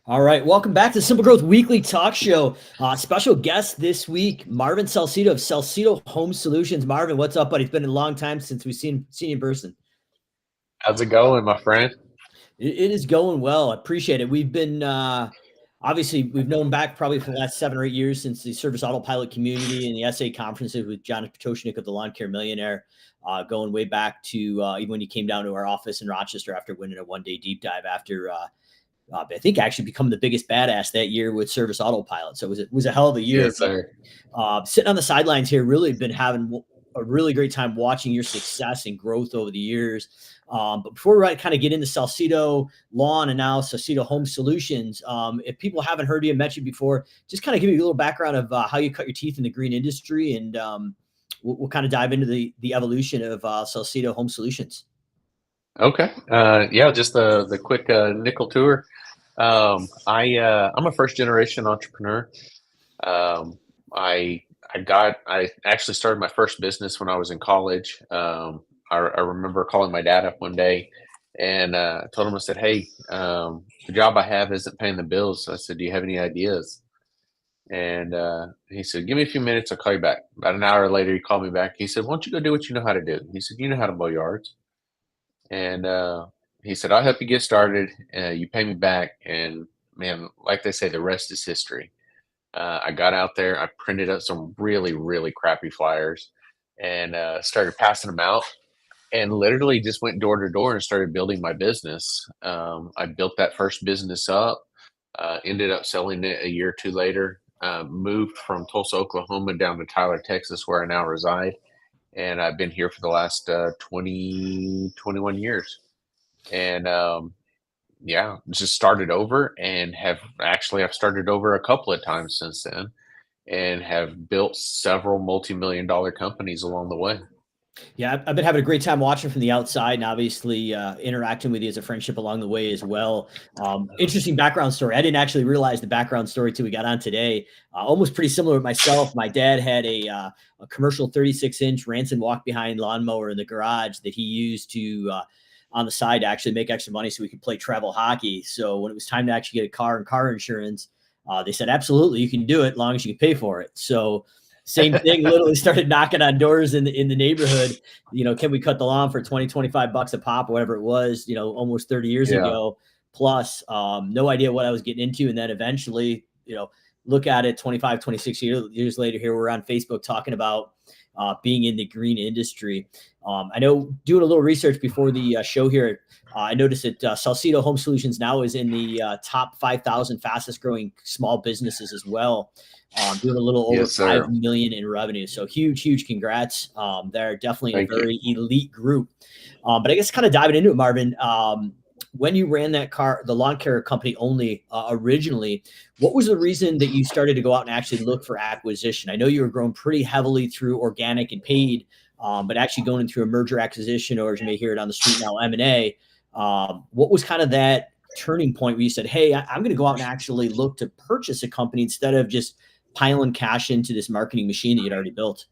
All right, welcome back to Simple Growth Weekly Talk Show. Special guest this week, Marvin Salcido of Salcido Home Solutions. Marvin, what's up, buddy? It's been a long time since we've seen you in person. How's it going, my friend? It is going well. I appreciate it. We've been obviously we've known back probably for the last 7 or 8 years since the service autopilot community and the SA conferences with John Potoshnik of the Lawn Care Millionaire, going way back to even when you came down to our office in Rochester after winning a one-day deep dive after. I think actually become the biggest badass that year with service autopilot. So it was a hell of a year. Yes, sir. Sitting on the sidelines here, really been having a really great time watching your success and growth over the years. But before we kind of get into Salcido Lawn and now Salcido Home Solutions, if people haven't heard you mentioned before, just kind of give you a little background of how you cut your teeth in the green industry, and we'll kind of dive into the evolution of Salcido Home Solutions. Okay. Yeah, just the quick nickel tour. I'm a first generation entrepreneur. Um, I actually started my first business when I was in college. I remember calling my dad up one day and told him, I said, "Hey, the job I have isn't paying the bills." So I said, "Do you have any ideas?" And he said, "Give me a few minutes. I'll call you back." About an hour later, he called me back. He said, "Why don't you go do what you know how to do?" He said, "You know how to mow yards." And he said, "I'll help you get started. You pay me back." And man, like they say, the rest is history. I got out there, I printed up some really, really crappy flyers and started passing them out, and literally just went door to door and started building my business. I built that first business up, ended up selling it a year or two later, moved from Tulsa, Oklahoma down to Tyler, Texas, where I now reside. And I've been here for the last 21 years. And yeah, just started over and I've started over a couple of times since then and have built several multi-million dollar companies along the way. Yeah, I've been having a great time watching from the outside and obviously interacting with you as a friendship along the way as well. Interesting background story. I didn't actually realize the background story till we got on today. Almost pretty similar with myself. My dad had a commercial 36-inch Ranson walk behind lawnmower in the garage that he used to on the side to actually make extra money so we could play travel hockey. So when it was time to actually get a car and car insurance, they said, absolutely, you can do it as long as you can pay for it. So same thing, literally started knocking on doors in the neighborhood. Can we cut the lawn for 20, 25 bucks a pop, whatever it was, almost 30 years Yeah. ago plus. No idea what I was getting into. And then eventually, look at it 25, 26 years later, here we're on Facebook talking about being in the green industry. I know doing a little research before the show here, I noticed that Salcido Home Solutions now is in the top 5,000 fastest growing small businesses as well. Doing a little over Yes, 5 sir. million in revenue. So huge congrats. They're definitely in a Thank you. very elite group. But I guess kind of diving into it, Marvin, when you ran the lawn care company only originally, what was the reason that you started to go out and actually look for acquisition? I know you were growing pretty heavily through organic and paid, but actually going through a merger acquisition, or as you may hear it on the street now, M&A. What was kind of that turning point where you said, hey, I'm going to go out and actually look to purchase a company instead of just piling cash into this marketing machine that you'd already built?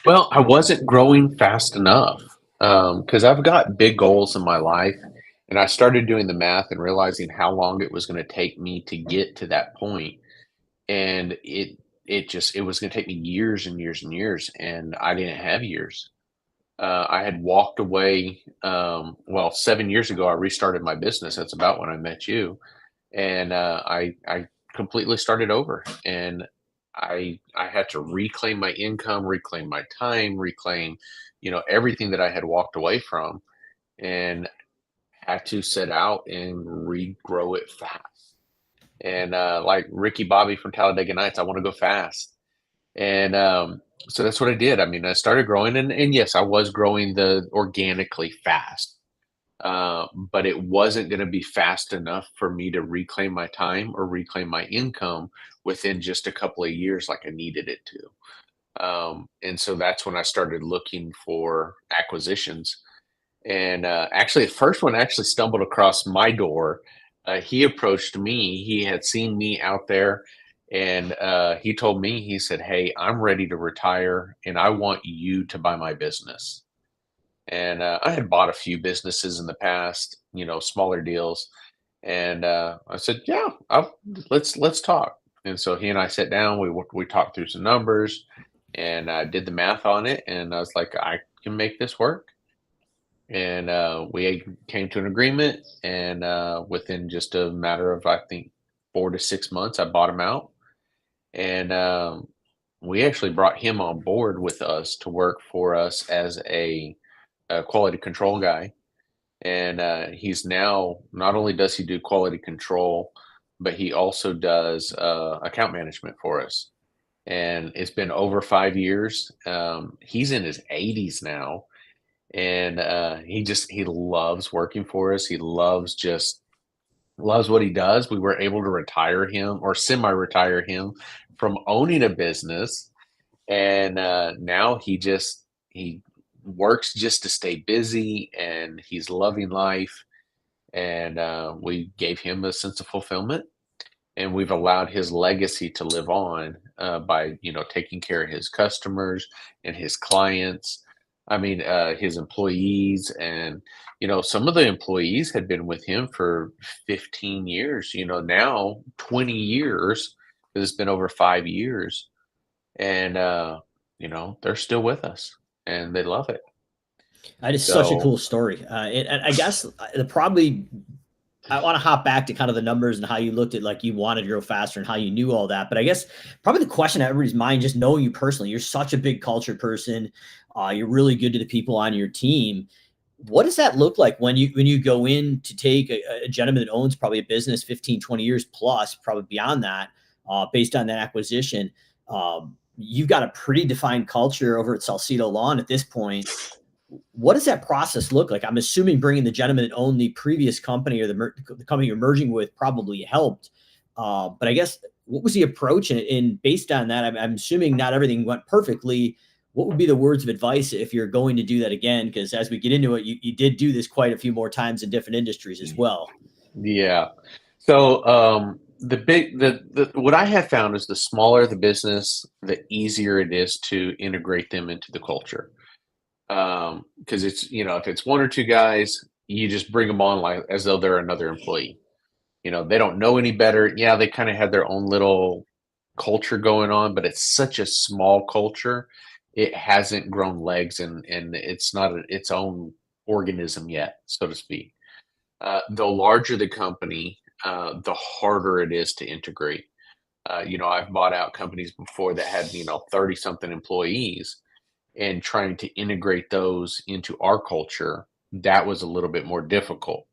Well, I wasn't growing fast enough because I've got big goals in my life. And I started doing the math and realizing how long it was going to take me to get to that point. And it was going to take me years and years and years. And I didn't have years. I had walked away. Well, 7 years ago, I restarted my business. That's about when I met you. And I completely started over. And I had to reclaim my income, reclaim my time, reclaim, everything that I had walked away from, and had to set out and regrow it fast. And like Ricky Bobby from Talladega Nights, I want to go fast. And so that's what I did. I mean, I started growing, and yes, I was growing the organically fast, but it wasn't going to be fast enough for me to reclaim my time or reclaim my income within just a couple of years like I needed it to. And so that's when I started looking for acquisitions. And actually, the first one actually stumbled across my door. He approached me. He had seen me out there, and he told me, he said, "Hey, I'm ready to retire, and I want you to buy my business." And I had bought a few businesses in the past, smaller deals. And I said, "Yeah, let's talk." And so he and I sat down. We talked through some numbers, and did the math on it. And I was like, "I can make this work." And we came to an agreement. And within just a matter of, I think, 4 to 6 months, I bought him out. And we actually brought him on board with us to work for us as a quality control guy. And he's now, not only does he do quality control, but he also does account management for us. And it's been over 5 years. He's in his 80s now, and he loves working for us. He loves what he does. We were able to retire him, or semi-retire him, from owning a business. And now he works just to stay busy, and he's loving life. And we gave him a sense of fulfillment, and we've allowed his legacy to live on by taking care of his customers and his clients. I mean, his employees. And some of the employees had been with him for 15 years, now 20 years, 'cause it's been over 5 years. And they're still with us, and they love it. That is such a So cool story. And I guess the probably I want to hop back to kind of the numbers and how you looked at like you wanted to grow faster and how you knew all that. But I guess probably the question on everybody's mind, just knowing you personally, you're such a big culture person. You're really good to the people on your team. What does that look like when you go in to take a gentleman that owns probably a business 15, 20 years plus, probably beyond that, based on that acquisition? You've got a pretty defined culture over at Salcido Lawn at this point. What does that process look like? I'm assuming bringing the gentleman that owned the previous company or the company you're merging with probably helped. But I guess what was the approach? And based on that, I'm assuming not everything went perfectly. What would be the words of advice if you're going to do that again? Because as we get into it, you did do this quite a few more times in different industries as well. yeah. So the what I have found is the smaller the business, the easier it is to integrate them into the culture. Because it's, if it's one or two guys, you just bring them on like as though they're another employee. They don't know any better. Yeah, they kind of have their own little culture going on, but it's such a small culture. It hasn't grown legs, and it's not its own organism yet, so to speak. The larger the company, the harder it is to integrate. I've bought out companies before that had 30 something employees, and trying to integrate those into our culture, that was a little bit more difficult.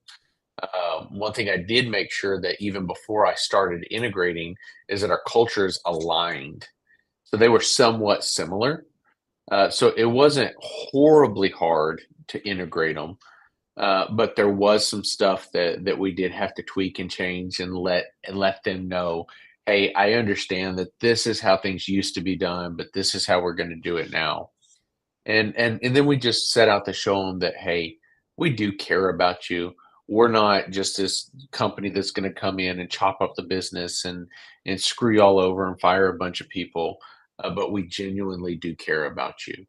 One thing I did make sure that even before I started integrating is that our cultures aligned. So they were somewhat similar. So it wasn't horribly hard to integrate them, but there was some stuff that we did have to tweak and change, and let them know, hey, I understand that this is how things used to be done, but this is how we're going to do it now. And then we just set out to show them that, hey, we do care about you. We're not just this company that's going to come in and chop up the business and screw you all over and fire a bunch of people, but we genuinely do care about you.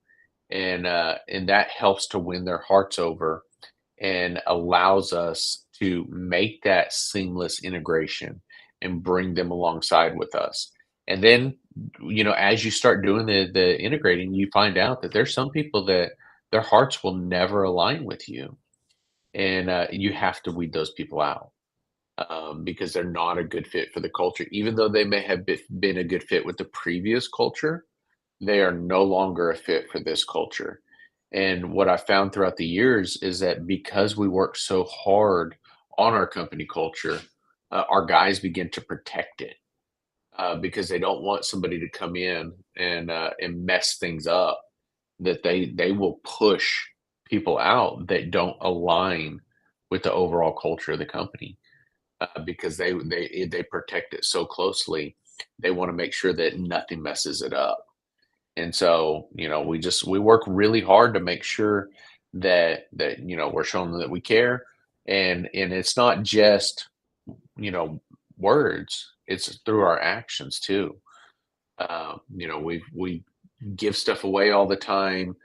And that helps to win their hearts over, and allows us to make that seamless integration and bring them alongside with us. And then, as you start doing the integrating, you find out that there's some people that their hearts will never align with you, and you have to weed those people out, because they're not a good fit for the culture. Even though they may have been a good fit with the previous culture, they are no longer a fit for this culture. And what I found throughout the years is that because we work so hard on our company culture, our guys begin to protect it, because they don't want somebody to come in and mess things up. That they will push people out that don't align with the overall culture of the company, because they protect it so closely. They want to make sure that nothing messes it up. And so, we work really hard to make sure that we're showing them that we care. And it's not just, you know, words, it's through our actions too. We give stuff away all the time.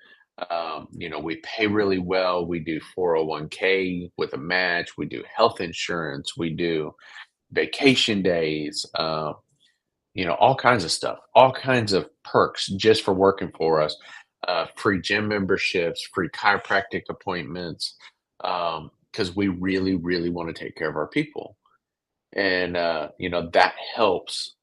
We pay really well. We do 401k with a match. We do health insurance. We do vacation days. All kinds of stuff, all kinds of perks just for working for us. Free gym memberships, free chiropractic appointments, because we really, really want to take care of our people. And, that helps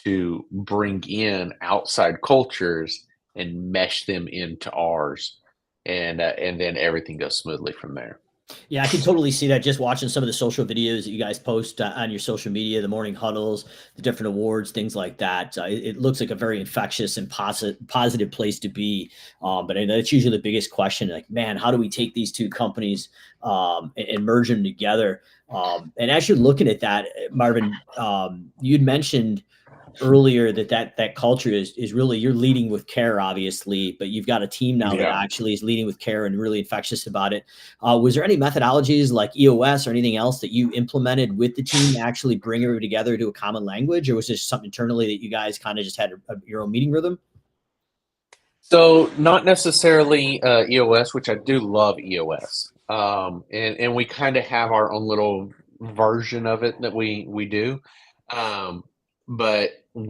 to bring in outside cultures and mesh them into ours. And then everything goes smoothly from there. Yeah, I can totally see that just watching some of the social videos that you guys post on your social media, the morning huddles, the different awards, things like that. It looks like a very infectious and positive place to be. But I know that's usually the biggest question. Like, man, how do we take these two companies and merge them together? And as you're looking at that, Marvin, you'd mentioned earlier that culture is really, you're leading with care, obviously, but you've got a team now that Yeah. actually is leading with care and really infectious about it. Was there any methodologies like EOS or anything else that you implemented with the team to actually bring everybody together to a common language, or was this something internally that you guys kind of just had your own meeting rhythm? So not necessarily EOS, which I do love EOS, and we kind of have our own little version of it that we do, um, but what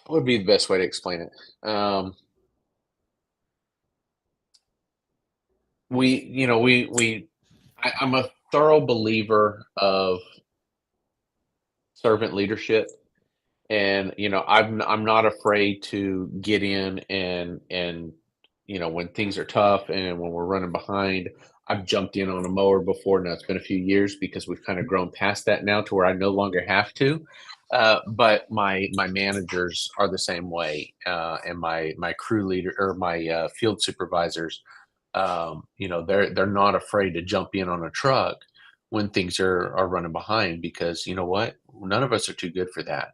would be the best way to explain it? I'm a thorough believer of servant leadership. And I'm not afraid to get in and when things are tough and when we're running behind. I've jumped in on a mower before. Now it's been a few years because we've kind of grown past that now to where I no longer have to. But my managers are the same way, and my crew leader or my field supervisors. They're not afraid to jump in on a truck when things are running behind, because you know what, none of us are too good for that.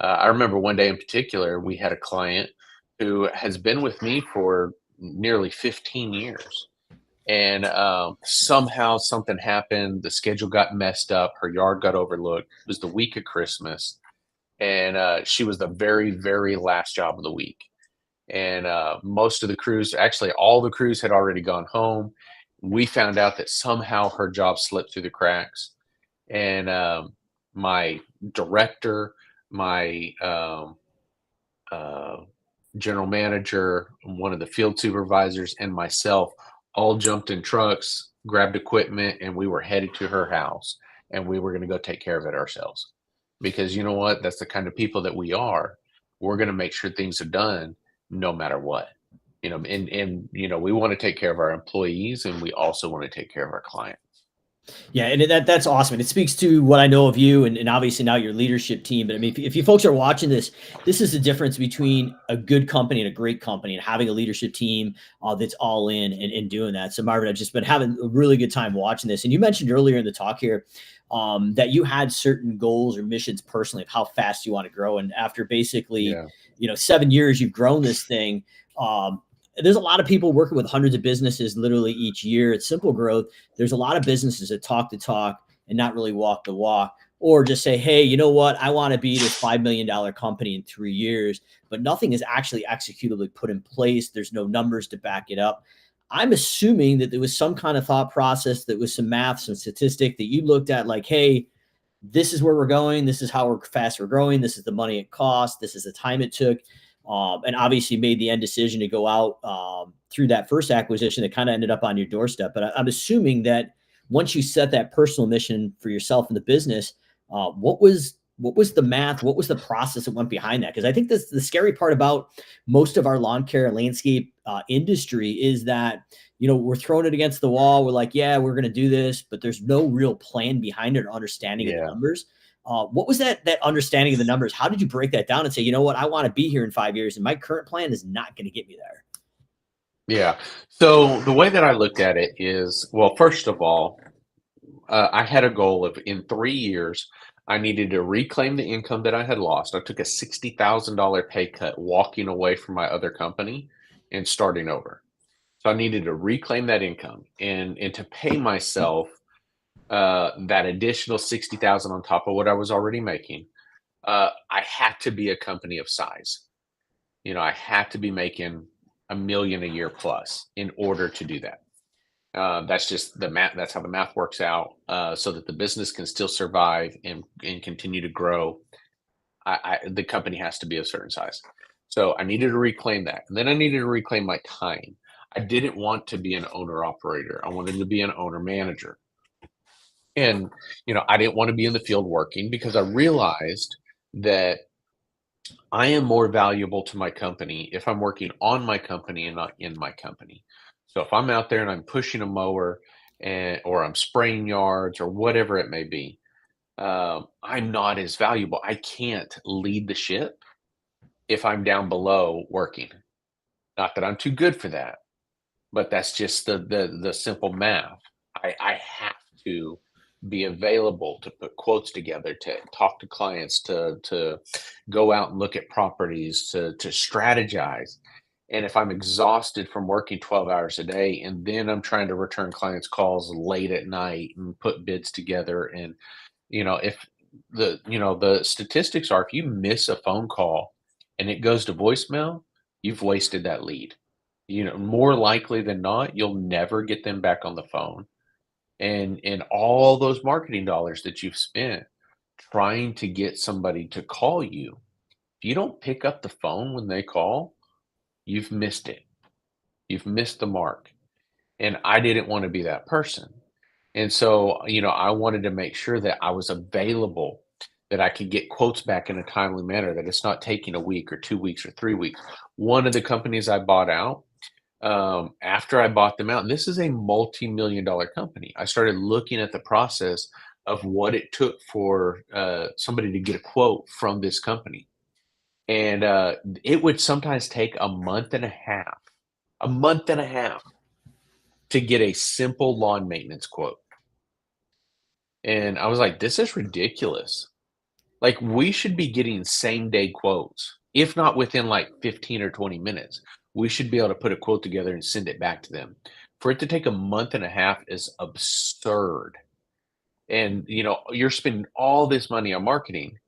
I remember one day in particular, we had a client who has been with me for nearly 15 years. And somehow something happened. The schedule got messed up. Her yard got overlooked. It was the week of Christmas. And she was the very, very last job of the week. And most of the crews, actually, all the crews had already gone home. We found out that somehow her job slipped through the cracks. And my director, my uh, general manager, one of the field supervisors, and myself all jumped in trucks, grabbed equipment, and we were headed to her house. And we were going to go take care of it ourselves. Because you know what? That's the kind of people that we are. We're going to make sure things are done no matter what. And we want to take care of our employees, and we also want to take care of our clients. Yeah, and that's awesome. And it speaks to what I know of you and obviously now your leadership team. But I mean, if you folks are watching this, this is the difference between a good company and a great company, and having a leadership team that's all in and doing that. So Marvin, I've just been having a really good time watching this. And you mentioned earlier in the talk here that you had certain goals or missions personally of how fast you want to grow. And after basically, Yeah. 7 years, you've grown this thing. There's a lot of people working with hundreds of businesses literally each year. It's simple growth. There's a lot of businesses that talk the talk and not really walk the walk, or just say, hey, you know what? I want to be this $5 million company in 3 years, but nothing is actually executably put in place. There's no numbers to back it up. I'm assuming that there was some kind of thought process, that was some math, some statistic that you looked at like, hey, this is where we're going. This is how fast we're growing. This is the money it cost. This is the time it took. And obviously made the end decision to go out through that first acquisition that kind of ended up on your doorstep. But I'm assuming that once you set that personal mission for yourself and the business, what was the math? What was the process that went behind that? Because I think that's the scary part about most of our lawn care landscape industry is that, we're throwing it against the wall. We're like, yeah, we're going to do this, but there's no real plan behind it or understanding of the Yeah. numbers. What was that understanding of the numbers? How did you break that down and say, you know what, I want to be here in 5 years, and my current plan is not going to get me there? Yeah. So the way that I looked at it is, well, first of all, I had a goal of in 3 years, I needed to reclaim the income that I had lost. I took a $60,000 pay cut walking away from my other company and starting over. So I needed to reclaim that income, and to pay myself that additional 60,000 on top of what I was already making. I had to be a company of size. I have to be making $1 million a year plus in order to do that. That's just the math. That's how the math works out, so that the business can still survive and continue to grow. The company has to be a certain size. So I needed to reclaim that. And then I needed to reclaim my time. I didn't want to be an owner operator. I wanted to be an owner manager. And, I didn't want to be in the field working because I realized that I am more valuable to my company if I'm working on my company and not in my company. So if I'm out there and I'm pushing a mower or I'm spraying yards or whatever it may be, I'm not as valuable. I can't lead the ship if I'm down below working. Not that I'm too good for that, but that's just the simple math. I have to be available to put quotes together, to talk to clients, to go out and look at properties, to strategize. And if I'm exhausted from working 12 hours a day and then I'm trying to return clients' calls late at night and put bids together, and if the statistics are, if you miss a phone call and it goes to voicemail, you've wasted that lead. More likely than not, you'll never get them back on the phone. And all those marketing dollars that you've spent trying to get somebody to call you, if you don't pick up the phone when they call, you've missed it. You've missed the mark. And I didn't want to be that person. And so, I wanted to make sure that I was available, that I could get quotes back in a timely manner, that it's not taking a week or 2 weeks or 3 weeks. One of the companies I bought out, after I bought them out, and this is a multi-million dollar company, I started looking at the process of what it took for somebody to get a quote from this company. And it would sometimes take a month and a half to get a simple lawn maintenance quote. And I was like, this is ridiculous. Like, we should be getting same day quotes, if not within like 15 or 20 minutes. We should be able to put a quote together and send it back to them. For it to take a month and a half is absurd. And, you're spending all this money on marketing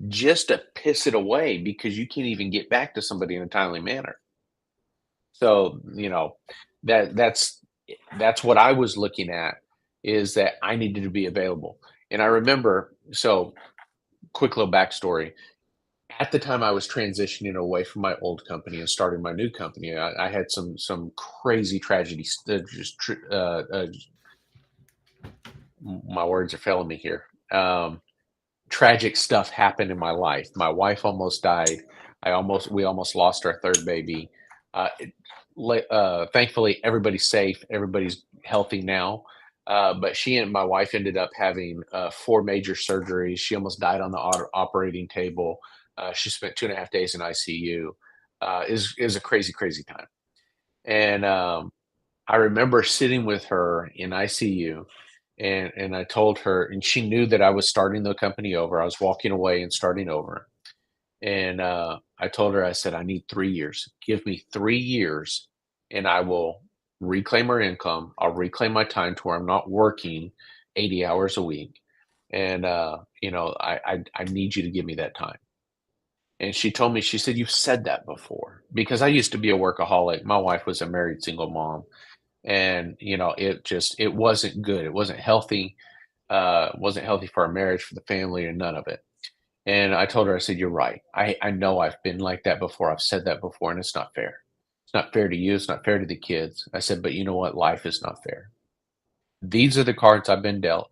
just to piss it away because you can't even get back to somebody in a timely manner. So, that's what I was looking at, is that I needed to be available. And I remember, so quick little backstory. At the time I was transitioning away from my old company and starting my new company, I had some crazy tragedies. My words are failing me here. Tragic stuff happened in my life. My wife almost died. We almost lost our third baby. Thankfully, everybody's safe. Everybody's healthy now. But she and my wife ended up having 4 major surgeries. She almost died on the operating table. She spent 2.5 days in ICU. Is a crazy, crazy time. And I remember sitting with her in ICU, and I told her, and she knew that I was starting the company over. I was walking away and starting over. And I told her, I said, I need 3 years. Give me 3 years, and I will reclaim our income. I'll reclaim my time to where I'm not working 80 hours a week. And, I need you to give me that time. And she told me, she said, you've said that before, because I used to be a workaholic. My wife was a married single mom. And, it wasn't good. It wasn't healthy. Wasn't healthy for our marriage, for the family, and none of it. And I told her, I said, you're right. I know I've been like that before. I've said that before, and it's not fair. It's not fair to you. It's not fair to the kids. I said, but you know what? Life is not fair. These are the cards I've been dealt,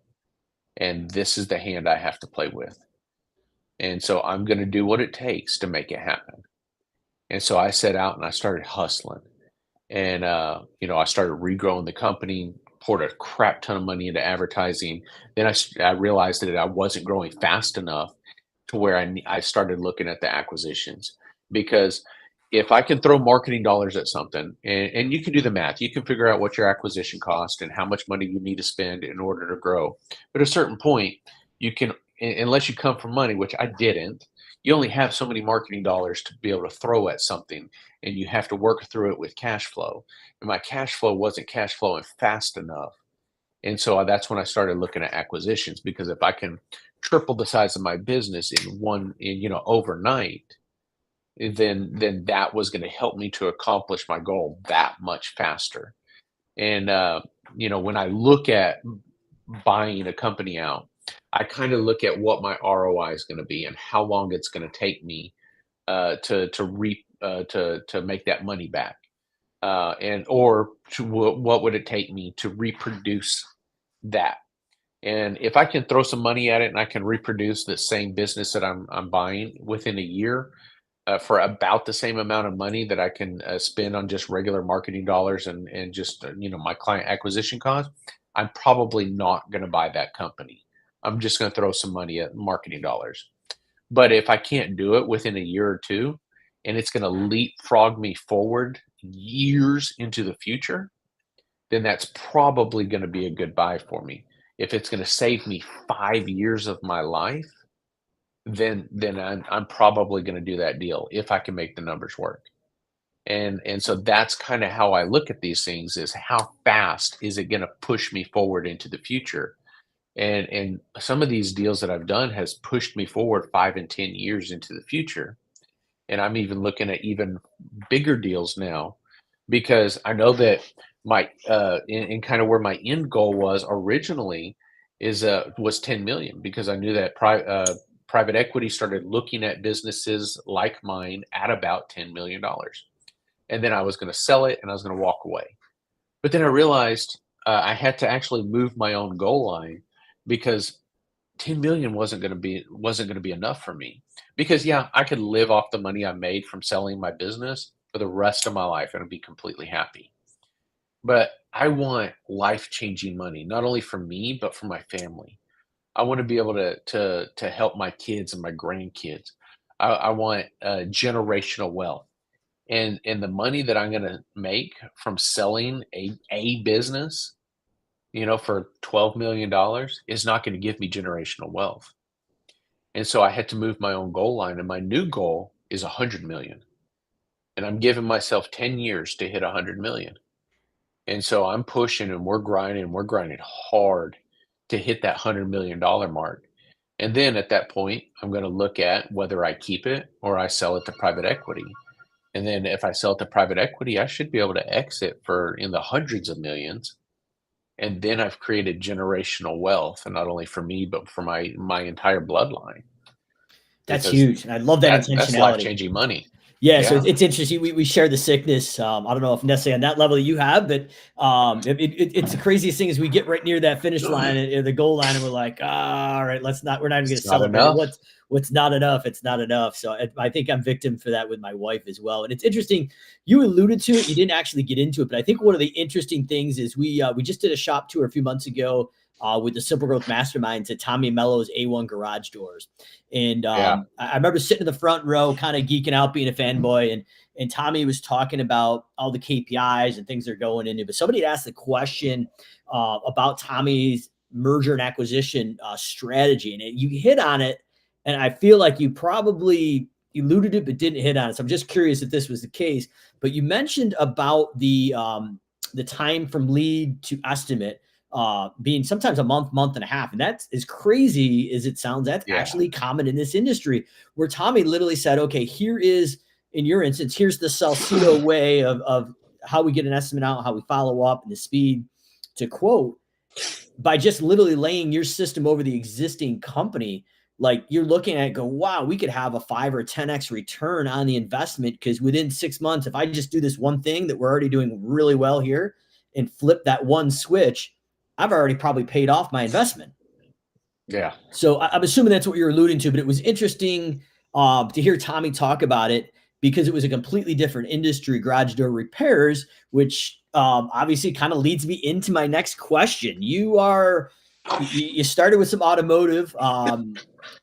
and this is the hand I have to play with. And so I'm going to do what it takes to make it happen. And so I set out and I started hustling. And, I started regrowing the company, poured a crap ton of money into advertising. Then I realized that I wasn't growing fast enough to where I started looking at the acquisitions, because if I can throw marketing dollars at something, and you can do the math, you can figure out what your acquisition cost and how much money you need to spend in order to grow. But at a certain point, you can, unless you come from money, which I didn't, you only have so many marketing dollars to be able to throw at something, and you have to work through it with cash flow. And my cash flow wasn't cash flowing fast enough. And so that's when I started looking at acquisitions, because if I can triple the size of my business overnight, then that was going to help me to accomplish my goal that much faster. And when I look at buying a company out, I kind of look at what my ROI is going to be and how long it's going to take me to make that money back, and or what would it take me to reproduce that. And if I can throw some money at it and I can reproduce the same business that I'm buying within a year, for about the same amount of money that I can spend on just regular marketing dollars and just my client acquisition costs, I'm probably not going to buy that company. I'm just going to throw some money at marketing dollars. But if I can't do it within a year or two, and it's going to leapfrog me forward years into the future, then that's probably going to be a good buy for me. If it's going to save me 5 years of my life, then I'm probably going to do that deal if I can make the numbers work. And so that's kind of how I look at these things: is how fast is it going to push me forward into the future? And some of these deals that I've done has pushed me forward 5 and 10 years into the future. And I'm even looking at even bigger deals now, because I know that my in kind of where my end goal was originally was 10 million, because I knew that private equity started looking at businesses like mine at about $10 million, and then I was going to sell it and I was going to walk away. But then I realized I had to actually move my own goal line, because 10 million wasn't going to be enough for me. Because yeah, I could live off the money I made from selling my business for the rest of my life and I'd be completely happy. But I want life-changing money, not only for me, but for my family. I want to be able to help my kids and my grandkids. I want generational wealth. And the money that I'm gonna make from selling a business, for $12 million, is not gonna give me generational wealth. And so I had to move my own goal line, and my new goal is 100 million. And I'm giving myself 10 years to hit 100 million. And so I'm pushing and we're grinding hard to hit that $100 million mark. And then at that point, I'm going to look at whether I keep it or I sell it to private equity. And then if I sell it to private equity, I should be able to exit for in the hundreds of millions. And then I've created generational wealth, and not only for me, but for my entire bloodline, That's because huge. And I love that that's life intentionality. changing money. Yeah, so Yeah. it's interesting. We share the sickness. I don't know if necessarily on that level that you have, but it's the craziest thing is we get right near that finish line and the goal line, and we're like, all right, let's not. We're not even going to It's not celebrate it. enough. What's not enough? It's not enough. So I think I'm victim for that with my wife as well. And it's interesting. You alluded to it. You didn't actually get into it, but I think one of the interesting things is we just did a shop tour a few months ago. With the Simple Growth Mastermind to Tommy Mello's A1 Garage Doors. And Yeah. I remember sitting in the front row, kind of geeking out, being a fanboy. And Tommy was talking about all the KPIs and things they're going into. But somebody had asked the question about Tommy's merger and acquisition strategy. And you hit on it. And I feel like you probably eluded it, but didn't hit on it. So I'm just curious if this was the case. But you mentioned about the time from lead to estimate being sometimes a month and a half. And that's as crazy as it sounds. That's Yeah. actually common in this industry, where Tommy literally said, okay, here is, in your instance, here's the Salcido way of how we get an estimate out, how we follow up, and the speed to quote, by just literally laying your system over the existing company. Like you're looking at it, go, wow, we could have a 5 or 10x return on the investment, because within 6 months, if I just do this one thing that we're already doing really well here and flip that one switch, I've already probably paid off my investment. Yeah. So I'm assuming that's what you're alluding to, but it was interesting to hear Tommy talk about it, because it was a completely different industry, garage door repairs, which obviously kind of leads me into my next question. You started with some automotive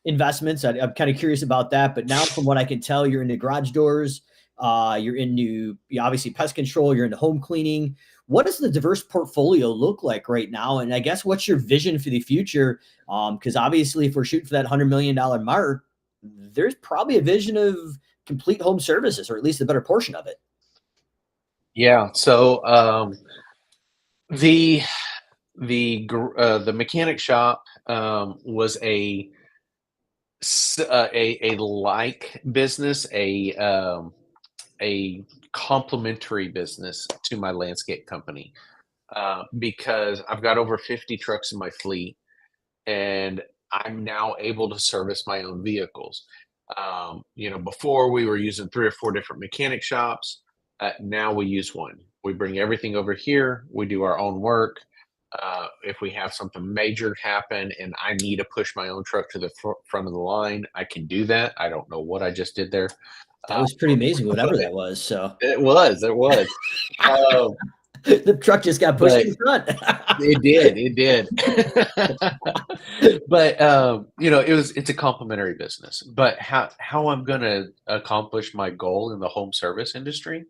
investments. I'm kind of curious about that, but now from what I can tell, you're into garage doors. You're into obviously pest control. You're into home cleaning. What does the diverse portfolio look like right now? And I guess what's your vision for the future? Because obviously, if we're shooting for that $100 million mark, there's probably a vision of complete home services, or at least a better portion of it. Yeah. So the the mechanic shop was A like business, a complementary business to my landscape company, because I've got over 50 trucks in my fleet, and I'm now able to service my own vehicles. Before we were using 3 or 4 different mechanic shops. Now we use one. We bring everything over here. We do our own work. If we have something major happen and I need to push my own truck to the front of the line, I can do that. I don't know what I just did there. That Uh, was pretty amazing, whatever but that was. So it was. Um, the truck just got pushed but to the front. it did. But it's a complementary business. But how I'm going to accomplish my goal in the home service industry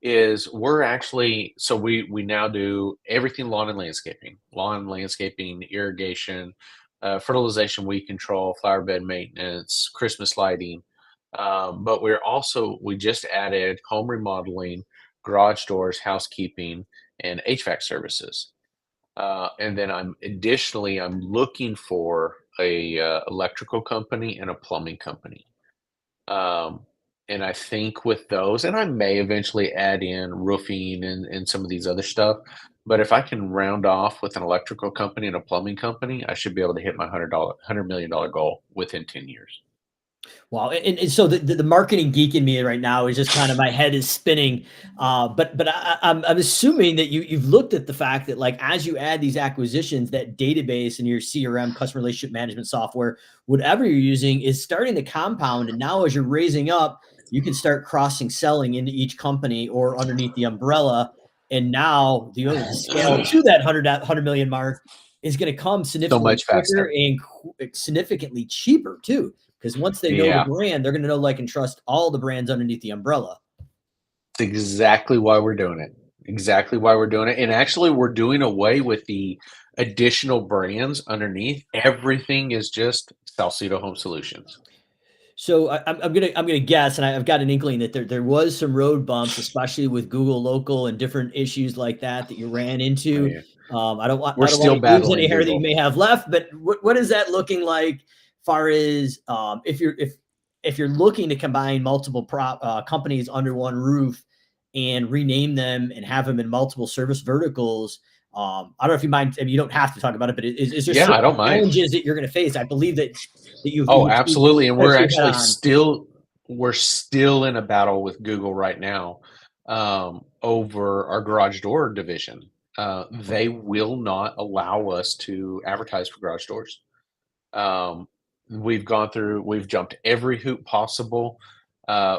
is we're actually so we now do everything lawn and landscaping, irrigation, fertilization, weed control, flower bed maintenance, Christmas lighting. But we just added home remodeling, garage doors, housekeeping, and HVAC services. And then I'm looking for a electrical company and a plumbing company. Um, and I think with those, and I may eventually add in roofing and some of these other stuff. But if I can round off with an electrical company and a plumbing company, I should be able to hit my $100 million goal within 10 years. Wow, and so the marketing geek in me right now is just kind of my head is spinning. But I'm assuming that you've looked at the fact that like as you add these acquisitions, that database and your CRM, customer relationship management software, whatever you're using, is starting to compound. And now as you're raising up, you can start crossing selling into each company or underneath the umbrella. And now the scale to that 100 million mark is going to come So significantly much quicker faster. and significantly cheaper too. Because once they know the Yeah, brand, they're going to know, like, and trust all the brands underneath the umbrella. it's exactly why we're doing it. Exactly why we're doing it. And actually, we're doing away with the additional brands underneath. Everything is just Salcido Home Solutions. So I'm gonna guess, and I've got an inkling that there was some road bumps, especially with Google Local and different issues like that that you ran Oh, into. yeah. I We're don't want still to use any battling hair that you Google. may have left, but what is that looking like? Far as if you're looking to combine multiple companies under one roof and rename them and have them in multiple service verticals. I don't know if you mind. I mean, you don't have to talk about it, but is there Yeah, I certain don't mind. challenges that you're going to face? I believe that Oh, you've absolutely, and touched your head on. we're still in a battle with Google right now, over our garage door division. They will not allow us to advertise for garage doors. Um, we've jumped every hoop possible.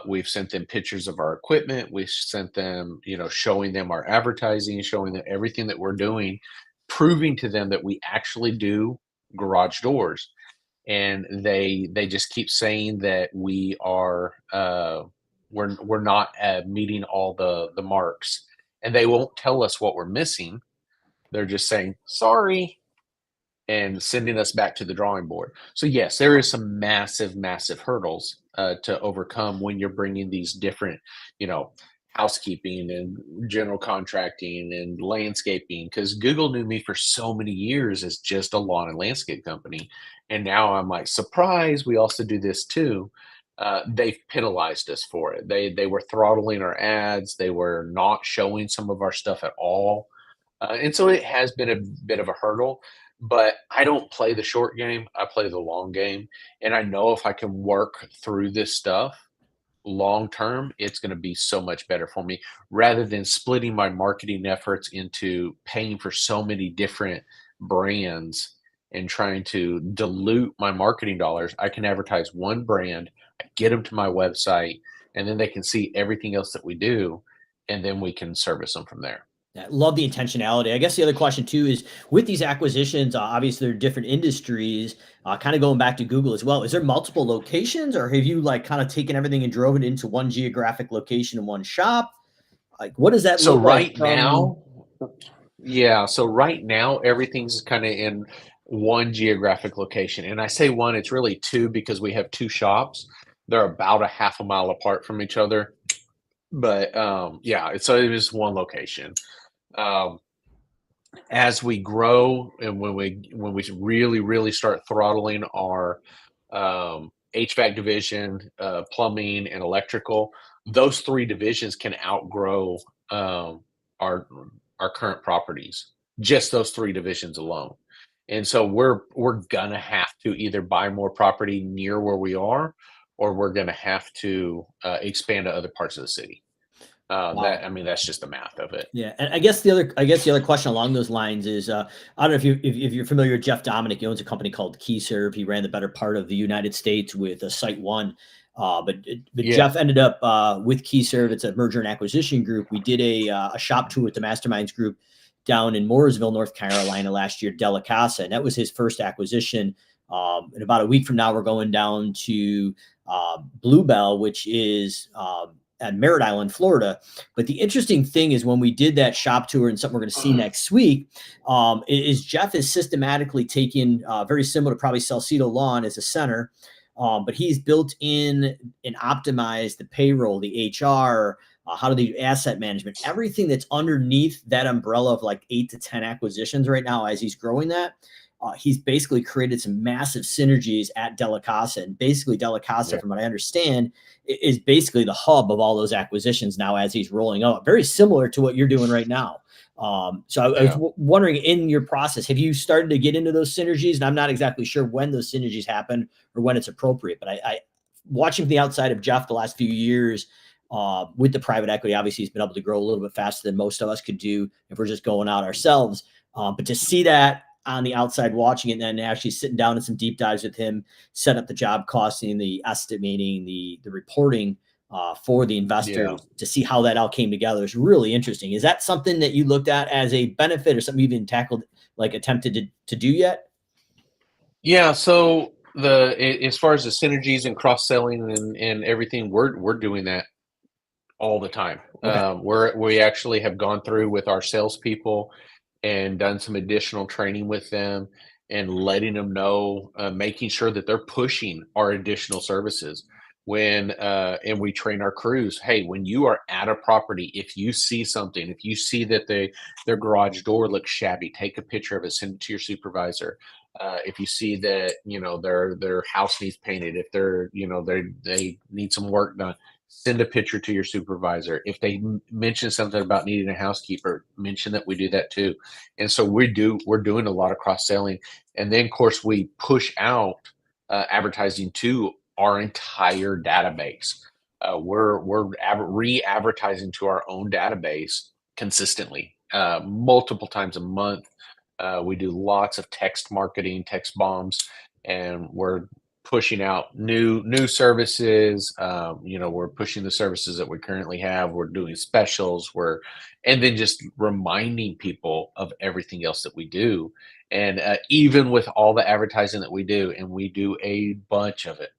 We've sent them pictures of our equipment. We've sent them, showing them our advertising, showing them everything that we're doing, proving to them that we actually do garage doors, and they just keep saying that we're not meeting all the marks, and they won't tell us what we're missing. They're just saying sorry and sending us back to the drawing board. So yes, there is some massive hurdles to overcome when you're bringing these different, you know, housekeeping and general contracting and landscaping. Because Google knew me for so many years as just a lawn and landscape company, and now I'm like, surprise, we also do this too. They've penalized us for it. They were throttling our ads. They were not showing some of our stuff at all, and so it has been a bit of a hurdle, but I don't play the short game. I play the long game. And I know if I can work through this stuff long term, it's going to be so much better for me rather than splitting my marketing efforts into paying for so many different brands and trying to dilute my marketing dollars. I can advertise one brand, I get them to my website, and then they can see everything else that we do, and then we can service them from there. I love the intentionality. I guess the other question too is with these acquisitions, obviously they're different industries. Kind of going back to Google as well. Is there multiple locations, or have you like kind of taken everything and drove it into one geographic location in one shop? Like, what does that So look like right from? now, Yeah, so right now everything's kind of in one geographic location. And I say one, it's really two because we have two shops. They're about a half a mile apart from each other. But yeah, it is one location. Um, as we grow and when we really start throttling our HVAC division, plumbing, and electrical. Those three divisions can outgrow our our current properties. Just those three divisions alone. And so we're gonna have to either buy more property near where we are, or we're gonna have to expand to other parts of the city. Wow. I mean, that's just the math of it. Yeah, and I guess the other question along those lines is, I don't know if you're familiar with Jeff Dominic. He owns a company called KeyServe. He ran the better part of the United States with Site One, but Yeah. Jeff ended up with KeyServe. It's a merger and acquisition group. We did a shop tour with the Masterminds group down in Mooresville, North Carolina last year, Delicasa, and that was his first acquisition. And about a week from now, we're going down to Bluebell, which is at Merritt Island, Florida. But the interesting thing is when we did that shop tour, and something we're going to see next week, is Jeff is systematically taking very similar to probably Salcido Lawn as a center, but he's built in and optimized the payroll, the HR, how to do asset management, everything that's underneath that umbrella of like 8 to 10 acquisitions right now as he's growing that. He's basically created some massive synergies at Delicasa. And basically, Delicasa, Yeah. from what I understand, is basically the hub of all those acquisitions now as he's rolling out. Very similar to what you're doing right now. So I was Yeah. wondering, in your process, have you started to get into those synergies? And I'm not exactly sure when those synergies happen or when it's appropriate. But I watching from the outside of Jeff the last few years with the private equity, obviously he's been able to grow a little bit faster than most of us could do if we're just going out ourselves. But to see that on the outside watching it, and then actually sitting down in some deep dives with him, set up the job costing, the estimating, the reporting for the Yeah. investors to see how that all came together is really interesting. Is that something that you looked at as a benefit or something you've even tackled, like attempted to do yet? Yeah, so as far as the synergies and cross-selling and everything, we're doing that all the time. Okay. We actually have gone through with our salespeople and done some additional training with them and letting them know, making sure that they're pushing our additional services. And we train our crews. Hey, when you are at a property, if you see something, if you see that their garage door looks shabby, take a picture of it, send it to your supervisor. If you see that their house needs painted, if they need some work done, send a picture to your supervisor. If they mention something about needing a housekeeper, mention that we do that too. And so we're doing a lot of cross selling, and then of course we push out advertising to our entire database. We're re-advertising to our own database consistently, multiple times a month. We do lots of text marketing, text bombs, and we're pushing out new services. We're pushing the services that we currently have. We're doing specials. And then just reminding people of everything else that we do. And even with all the advertising that we do, and we do a bunch of it,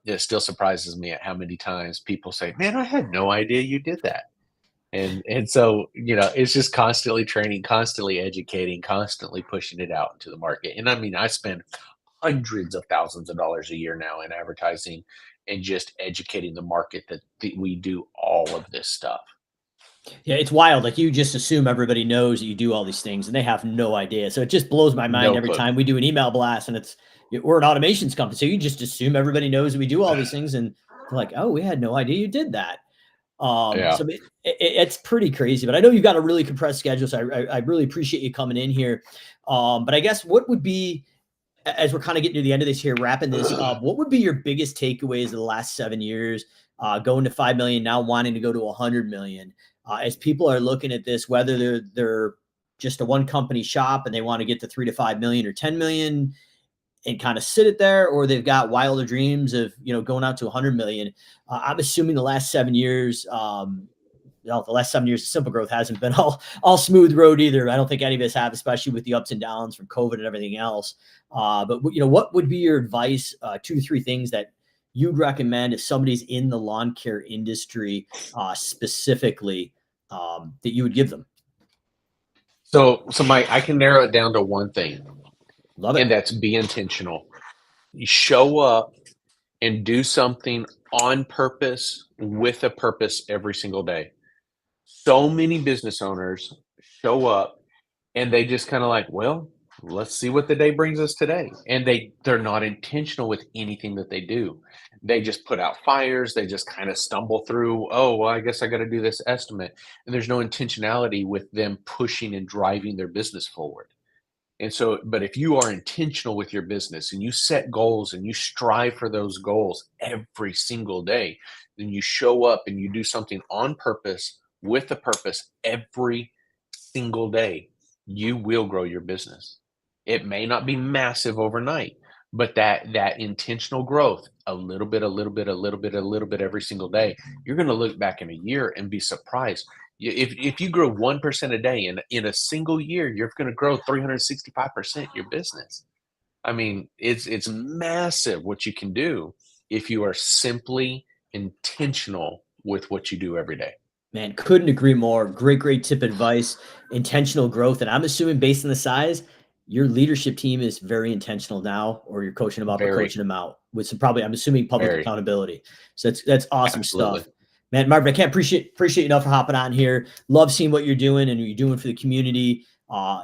it still surprises me at how many times people say, "Man, I had no idea you did that." And so, it's just constantly training, constantly educating, constantly pushing it out into the market. And I mean, I spend hundreds of thousands of dollars a year now in advertising and just educating the market that we do all of this stuff. Yeah, it's wild. Like you just assume everybody knows that you do all these things and they have no idea. So it just blows my mind No every clue. time we do an email blast and we're an automations company. So you just assume everybody knows that we do all these things and they're like, "Oh, we had no idea you did that." Yeah. It's pretty crazy, but I know you've got a really compressed schedule. So I really appreciate you coming in here. But I guess what would be, as we're kind of getting to the end of this here, wrapping this up, what would be your biggest takeaways of the last 7 years, going to 5 million, now wanting to go to 100 million, as people are looking at this, whether they're just a one company shop and they want to get to 3 to 5 million or 10 million and kind of sit it there, or they've got wilder dreams of, going out to 100 million. I'm assuming the last 7 years, the last 7 years of Simple Growth hasn't been all smooth road either. I don't think any of us have, especially with the ups and downs from COVID and everything else. But what would be your advice? 2 to 3 things that you'd recommend if somebody's in the lawn care industry specifically, that you would give them. So Mike, I can narrow it down to one thing, Love and it. that's be intentional. You show up and do something on purpose with a purpose every single day. So many business owners show up and they just kind of like, well, let's see what the day brings us today. And they're not intentional with anything that they do. They just put out fires. They just kind of stumble through, oh, well, I guess I got to do this estimate. And there's no intentionality with them pushing and driving their business forward. And so, but if you are intentional with your business and you set goals and you strive for those goals every single day, then you show up and you do something on purpose with a purpose every single day, you will grow your business. It may not be massive overnight, but that intentional growth, a little bit, a little bit, a little bit, a little bit every single day, you're going to look back in a year and be surprised. If you grow 1% a day in a single year, you're going to grow 365% your business. I mean, it's massive what you can do if you are simply intentional with what you do every day. Man, couldn't agree more. Great tip advice. Intentional growth. And I'm assuming based on the size, your leadership team is very intentional now, or you're coaching them up or Very, coaching them out with some probably, I'm assuming, public very, accountability. So that's awesome absolutely. stuff. Man, Marvin, I can't appreciate you enough for hopping on here. Love seeing what you're doing and you're doing for the community.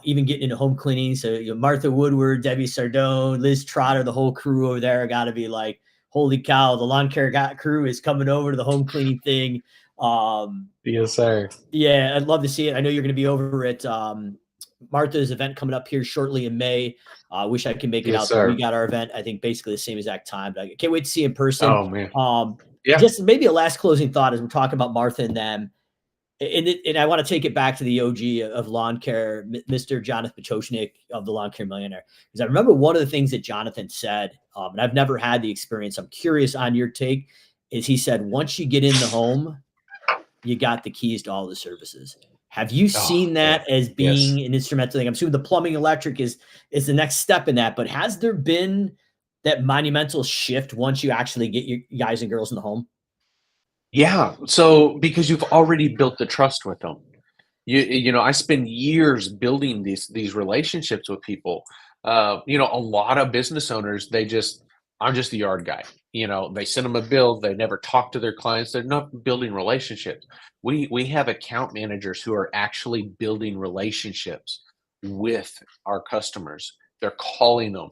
Even getting into home cleaning. So Martha Woodward, Debbie Sardone, Liz Trotter, the whole crew over there got to be like, holy cow, the lawn care crew is coming over to the home cleaning thing. Yes, sir. Yeah, I'd love to see it. I know you're going to be over at Martha's event coming up here shortly in May. I wish I could make it Yes, out there. We sir. got our event, I think, basically the same exact time. But I can't wait to see you in person. Oh man. Yeah. Just maybe a last closing thought as we're talking about Martha and them. And I want to take it back to the OG of lawn care, Mr. Jonathan Pochoshnik of the Lawn Care Millionaire. Because I remember one of the things that Jonathan said, and I've never had the experience. I'm curious on your take, is he said, once you get in the home, you got the keys to all the services. Have you Oh seen man. that as Yes. being an instrumental thing? I'm assuming the plumbing electric is the next step in that, but has there been that monumental shift once you actually get your guys and girls in the home? Yeah. So because you've already built the trust with them. I spend years building these relationships with people. A lot of business owners, I'm just the yard guy. They send them a bill, they never talk to their clients, they're not building relationships. We have account managers who are actually building relationships with our customers. They're calling them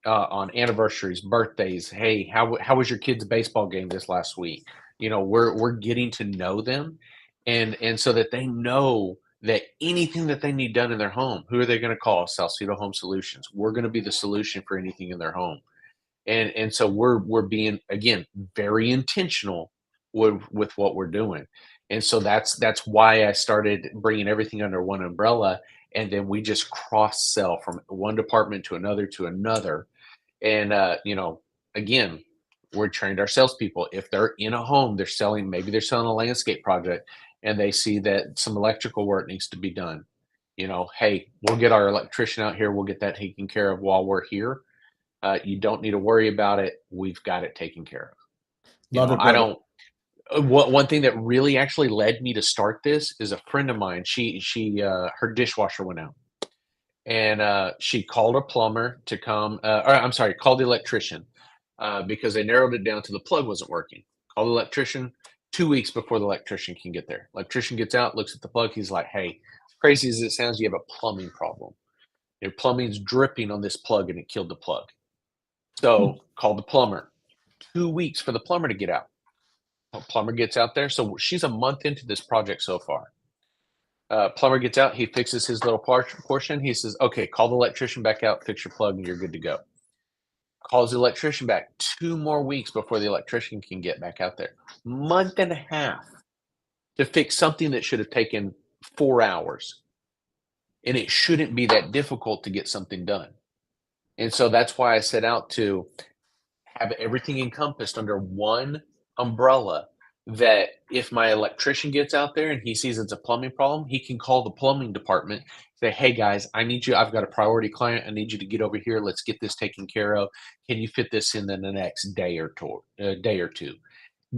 on anniversaries, birthdays. Hey, how was your kid's baseball game this last week? We're getting to know them, and so that they know that anything that they need done in their home, who are they going to call? Salcido Home Solutions. We're going to be the solution for anything in their home. And so we're being, again, very intentional with what we're doing. And so that's why I started bringing everything under one umbrella, and then we just cross sell from one department to another to another. And again, we're trained our salespeople. If they're in a home, maybe they're selling a landscape project, and they see that some electrical work needs to be done. Hey, we'll get our electrician out here. We'll get that taken care of while we're here. You don't need to worry about it. We've got it taken care of. Love it, I brother. don't. One thing that really actually led me to start this is a friend of mine. Her dishwasher went out, and she called a plumber to come. Or I'm sorry, called the electrician because they narrowed it down to the plug wasn't working. Called the electrician 2 weeks before the electrician can get there. Electrician gets out, looks at the plug. He's like, "Hey, crazy as it sounds, you have a plumbing problem. Your plumbing's dripping on this plug, and it killed the plug." Hmm. So called the plumber. 2 weeks for the plumber to get out. Plumber gets out there. So she's a month into this project so far. Plumber gets out. He fixes his little portion. He says, "Okay, call the electrician back out, fix your plug, and you're good to go." Calls the electrician back 2 more weeks before the electrician can get back out there. Month and a half to fix something that should have taken 4 hours. And it shouldn't be that difficult to get something done. And so that's why I set out to have everything encompassed under one umbrella, that if my electrician gets out there and he sees it's a plumbing problem, he can call the plumbing department, say, "Hey guys, I need you. I've got a priority client. I need you to get over here. Let's get this taken care of. Can you fit this in the next day or two?"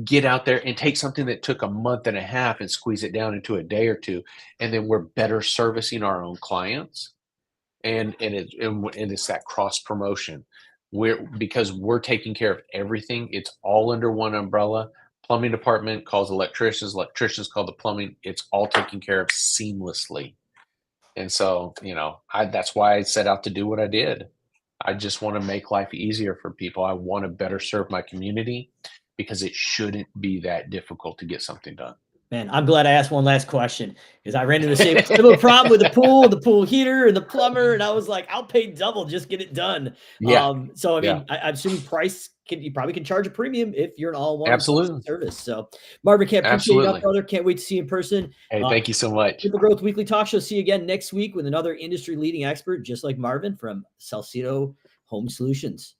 Get out there and take something that took a month and a half and squeeze it down into a day or two, and then we're better servicing our own clients, and it's that cross promotion. Because we're taking care of everything, it's all under one umbrella. Plumbing department calls electricians, electricians call the plumbing. It's all taken care of seamlessly. And so, that's why I set out to do what I did. I just want to make life easier for people. I want to better serve my community because it shouldn't be that difficult to get something done. Man, I'm glad I asked one last question because I ran into the same similar problem with the pool heater and the plumber, and I was like, I'll pay double, just get it done. Yeah. So I Yeah. mean, I'm assuming you probably can charge a premium if you're an all-in-one Absolutely. service. So Marvin, can't appreciate you enough, Absolutely. brother. Can't wait to see you in person. Hey, thank you so much. People Growth Weekly Talk Show. See you again next week with another industry leading expert, just like Marvin from Salcido Home Solutions.